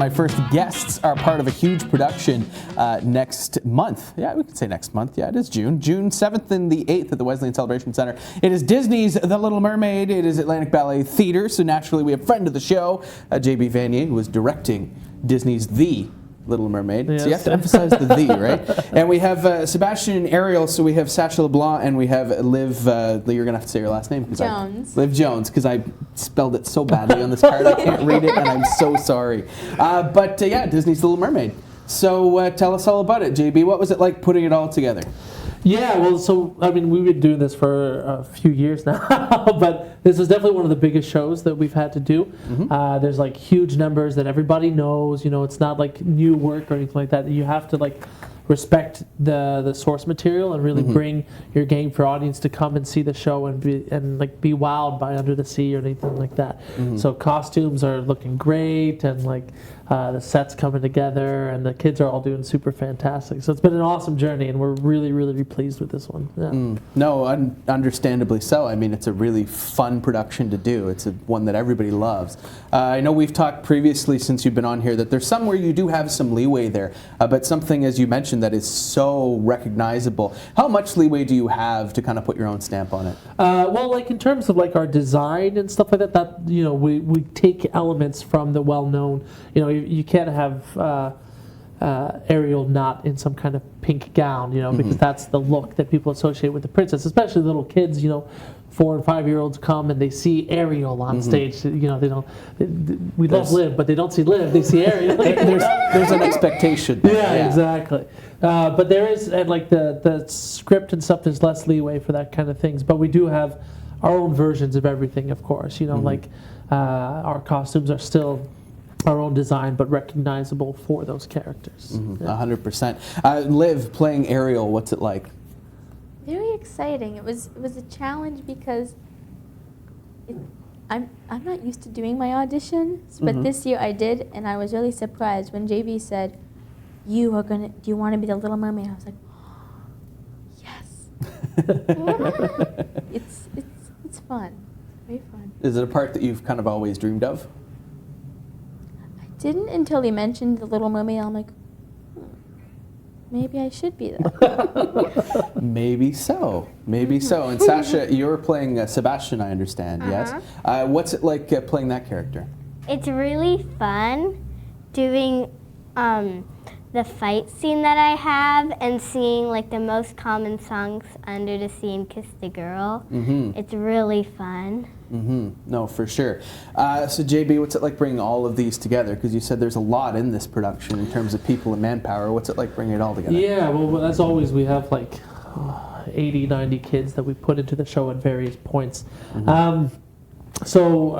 My first guests are part of a huge production next month. Yeah, we can say next month. Yeah, it is June. June 7th and the 8th at the Wesleyan Celebration Center. It is Disney's The Little Mermaid. It is Atlantic Ballet Theatre. So naturally, we have friend of the show, JB Vanier, who was directing Disney's The Little Mermaid. Yes. So you have to emphasize the "the," right? And we have Sebastian and Ariel, so we have Sasha, LeBlanc, and we have Liv, you're going to have to say your last name. Jones. Liv Jones, because I spelled it so badly on this card, I can't read it, and I'm so sorry. But yeah, Disney's The Little Mermaid. So tell us all about it, JB. What was it like putting it all together? Yeah, well, so, I mean, we've been doing this for a few years now, but this is definitely one of the biggest shows that we've had to do. Mm-hmm. There's, like, huge numbers that everybody knows, you know, it's not, like, new work or anything like that. You have to, like, respect the source material and really bring your game for audience to come and see the show and be wowed by Under the Sea or anything like that. So costumes are looking great, and like the sets coming together, and the kids are all doing super fantastic. So it's been an awesome journey, and we're really, really pleased with this one. Yeah. No, understandably so. I mean, it's a really fun production to do. It's one that everybody loves. I know we've talked previously since you've been on here that there's some where you do have some leeway there, but something, as you mentioned, that is so recognizable. How much leeway do you have to kind of put your own stamp on it? Well, like in terms of like our design and stuff like that, you know, we take elements from the well-known. You know, you can't have Ariel not in some kind of pink gown, you know, because that's the look that people associate with the princess, especially little kids, you know. 4 and 5-year-olds come and they see Ariel on stage. You know, they don't. We love Liv, but they don't see Liv. They see Ariel. there's an expectation. Yeah, exactly. But there is, and like the script and stuff, there's less leeway for that kind of things. But we do have our own versions of everything, of course. You know, like our costumes are still our own design, but recognizable for those characters. 100%. Liv, playing Ariel, what's it like? Very exciting. It was a challenge because I'm not used to doing my auditions, but this year I did, and I was really surprised when JB said, do you want to be the Little Mermaid? I was like, oh, yes. It's fun. Very fun. Is it a part that you've kind of always dreamed of? I didn't until he mentioned the Little Mermaid. I'm like, maybe I should be that. Maybe so. Maybe so. And Sasha, you're playing Sebastian, I understand, yes? What's it like playing that character? It's really fun doing the fight scene that I have and singing like the most common songs Under the Sea and Kiss the Girl. It's really fun. No, for sure. So JB, what's it like bringing all of these together? Because you said there's a lot in this production in terms of people and manpower. What's it like bringing it all together? Yeah, well, as always, we have like 80, 90 kids that we put into the show at various points. So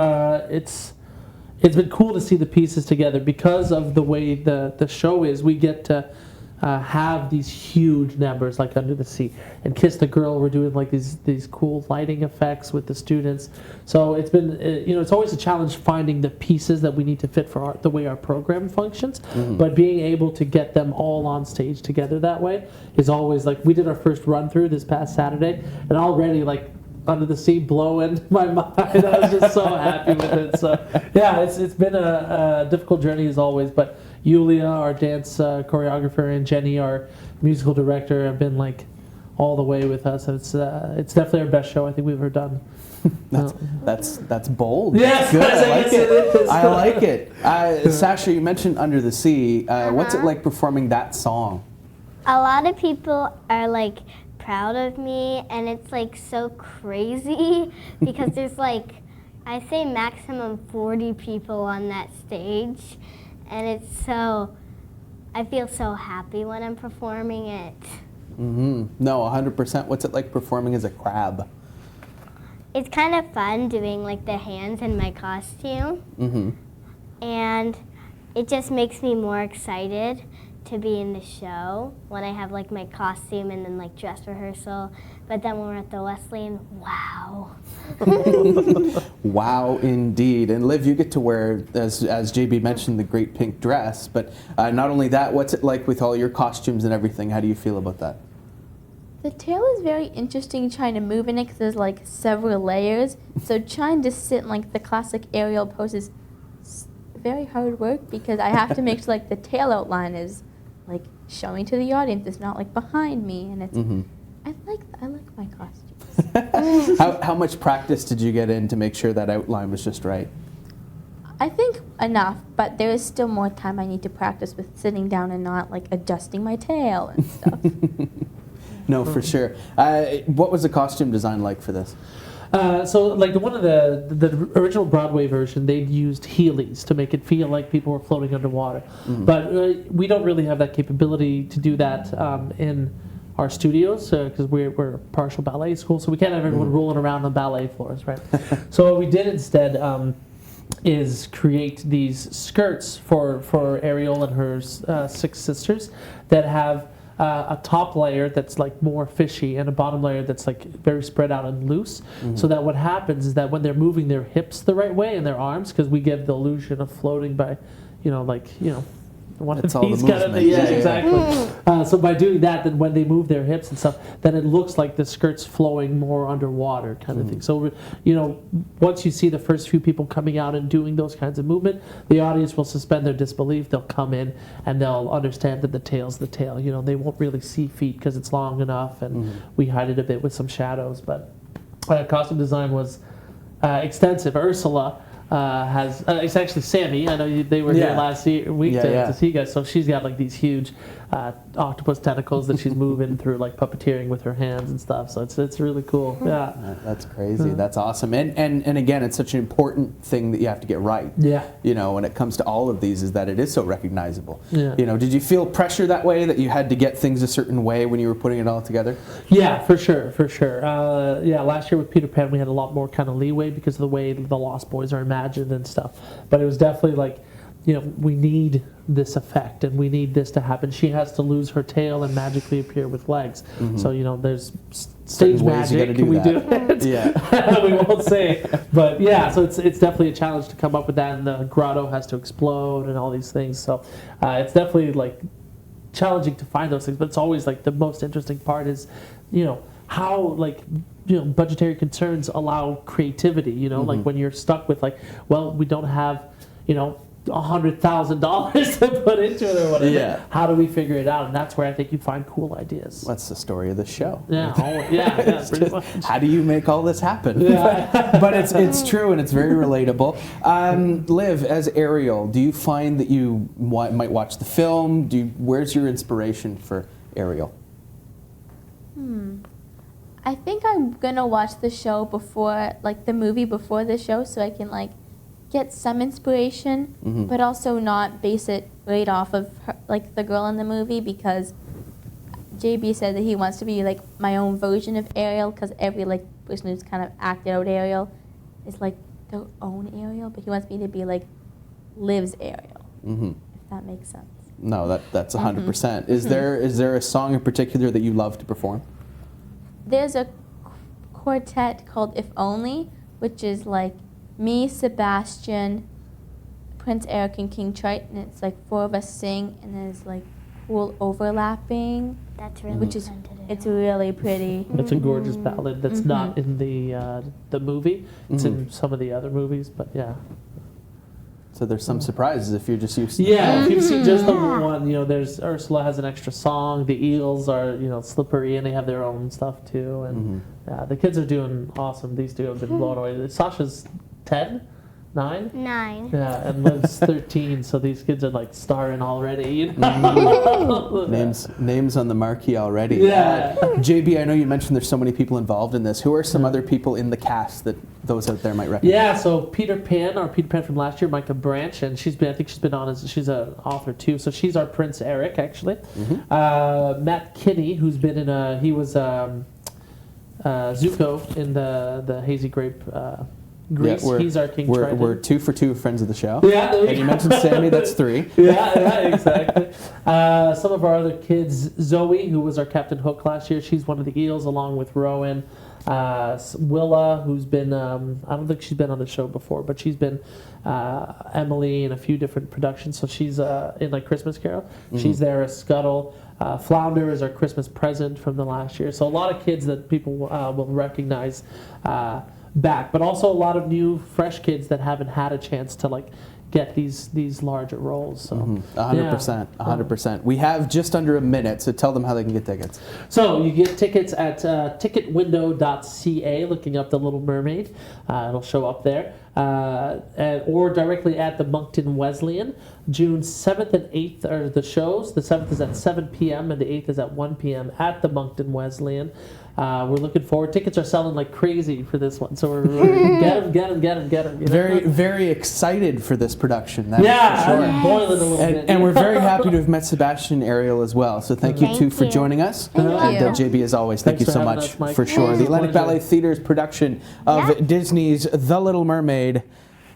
it's been cool to see the pieces together because of the way the show is. We get to have these huge numbers like Under the Sea and Kiss the Girl. We're doing like these cool lighting effects with the students. So it's been you know, it's always a challenge finding the pieces that we need to fit for the way our program functions. But being able to get them all on stage together that way is always like, we did our first run through this past Saturday, and already like Under the Sea blowing my mind. I was just so happy with it. So yeah, it's been a difficult journey as always, but Yulia, our dance choreographer, and Jenny, our musical director, have been like all the way with us. And it's definitely our best show I think we've ever done. That's bold. Yes, good. I like it. Sasha, you mentioned Under the Sea. What's it like performing that song? A lot of people are like proud of me, and it's like so crazy because there's like, I say maximum 40 people on that stage, and it's so, I feel so happy when I'm performing it. No, 100%. What's it like performing as a crab? It's kind of fun doing like the hands in my costume, and it just makes me more excited to be in the show when I have like my costume and then like dress rehearsal. But then when we're at the Wesleyan, wow. Wow, indeed. And Liv, you get to wear, as JB mentioned, the great pink dress. But not only that, what's it like with all your costumes and everything? How do you feel about that? The tail is very interesting trying to move in it because there's like several layers. So trying to sit in like the classic Ariel pose is very hard work because I have to make sure like the tail outline is like showing to the audience. It's not like behind me, and it's. I like my costumes. How much practice did you get in to make sure that outline was just right? I think enough, but there is still more time I need to practice with sitting down and not like adjusting my tail and stuff. No, for sure. What was the costume design like for this? So like one of the original Broadway version, they'd used Heelys to make it feel like people were floating underwater. But we don't really have that capability to do that in our studios because we're a partial ballet school, so we can't have everyone rolling around on ballet floors, right? So what we did instead is create these skirts for Ariel and her 6 sisters that have a top layer that's like more fishy and a bottom layer that's like very spread out and loose, so that what happens is that when they're moving their hips the right way and their arms, because we give the illusion of floating by, one It's of all the these kind of movement. yeah, exactly. So by doing that, then when they move their hips and stuff, then it looks like the skirt's flowing more underwater kind of thing. So once you see the first few people coming out and doing those kinds of movement, the audience will suspend their disbelief. They'll come in and they'll understand that the tail's the tail. They won't really see feet because it's long enough, and we hide it a bit with some shadows. But costume design was extensive. Ursula has it's actually Sammy. I know they were here last week to see you guys. So she's got like these huge octopus tentacles that she's moving through, like puppeteering with her hands and stuff. So it's really cool. Yeah, that's crazy. That's awesome. And again, it's such an important thing that you have to get right. Yeah. When it comes to all of these, is that it is so recognizable. Yeah. Did you feel pressure that way, that you had to get things a certain way when you were putting it all together? Yeah, for sure. Last year with Peter Pan, we had a lot more kind of leeway because of the way the Lost Boys are imagined and stuff. But it was definitely like, we need this effect and we need this to happen. She has to lose her tail and magically appear with legs. So, there's stage magic. Do it. Yeah. We won't say. But yeah, so it's definitely a challenge to come up with that, and the grotto has to explode and all these things. So it's definitely like challenging to find those things, but it's always like the most interesting part is, how budgetary concerns allow creativity, like when you're stuck with we don't have, $100,000 to put into it or whatever. Yeah. How do we figure it out? And that's where I think you find cool ideas. That's the story of the show. Yeah, pretty much. How do you make all this happen? Yeah. But it's true and it's very relatable. Liv, as Ariel, do you find that you might watch the film? Where's your inspiration for Ariel? I think I'm gonna watch the show before, the movie before the show, so I can get some inspiration, but also not base it right off of her, the girl in the movie, because JB said that he wants to be my own version of Ariel, because every person who's kind of acted out Ariel is their own Ariel, but he wants me to be Liv's Ariel, if that makes sense. No, that's 100%. Is there a song in particular that you love to perform? There's a quartet called If Only, which is me, Sebastian, Prince Eric, and King Triton. It's 4 of us sing, and there's cool overlapping. That's really which is fun to do. it's really pretty. It's a gorgeous ballad that's not in the movie. It's in some of the other movies, but yeah. So there's some surprises if you're just used to Yeah, if you've seen just the one, there's Ursula has an extra song. The Eels are, slippery, and they have their own stuff too. And the kids are doing awesome. These two have been blown away. Sasha's 10, 9? 9. Yeah, and Liv's 13, so these kids are starring already. Names on the marquee already. Yeah. JB, I know you mentioned there's so many people involved in this. Who are some other people in the cast that those out there might recognize? Yeah, so Peter Pan from last year, Micah Branch, and she's been on she's an author too. So she's our Prince Eric actually. Matt Kinney, who's been in he was Zuko in the Hazy Grape. Greece. He's our King Triton. We're 2 for 2 friends of the show. Yeah, and you mentioned Sammy, that's 3. Yeah, exactly. Some of our other kids, Zoe, who was our Captain Hook last year, she's one of the Eels, along with Rowan. Willa, who's been, I don't think she's been on the show before, but she's been Emily in a few different productions. So she's in Christmas Carol. She's there as Scuttle. Flounder is our Christmas present from the last year. So a lot of kids that people will recognize back, but also a lot of new, fresh kids that haven't had a chance to get these larger roles. So 100%. 100%. We have just under a minute, so tell them how they can get tickets. So you get tickets at ticketwindow.ca, looking up The Little Mermaid. It'll show up there. Or directly at the Moncton Wesleyan. June 7th and 8th are the shows. The 7th is at 7 p.m. and the 8th is at 1 p.m. at the Moncton Wesleyan. We're looking forward. Tickets are selling like crazy for this one, so we're get them. Very, very excited for this production. That's Yeah, for sure. I'm boiling a little bit. And we're very happy to have met Sebastian and Ariel as well. So thank you Thank two for you. joining us. Thank And you. JB, as always, thank Thanks you for so having much us, Mike. for sure. Yeah. The Atlantic Pleasure. Ballet Theater's production of Yeah. Disney's The Little Mermaid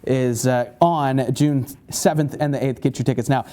is on June 7th and the 8th. Get your tickets now.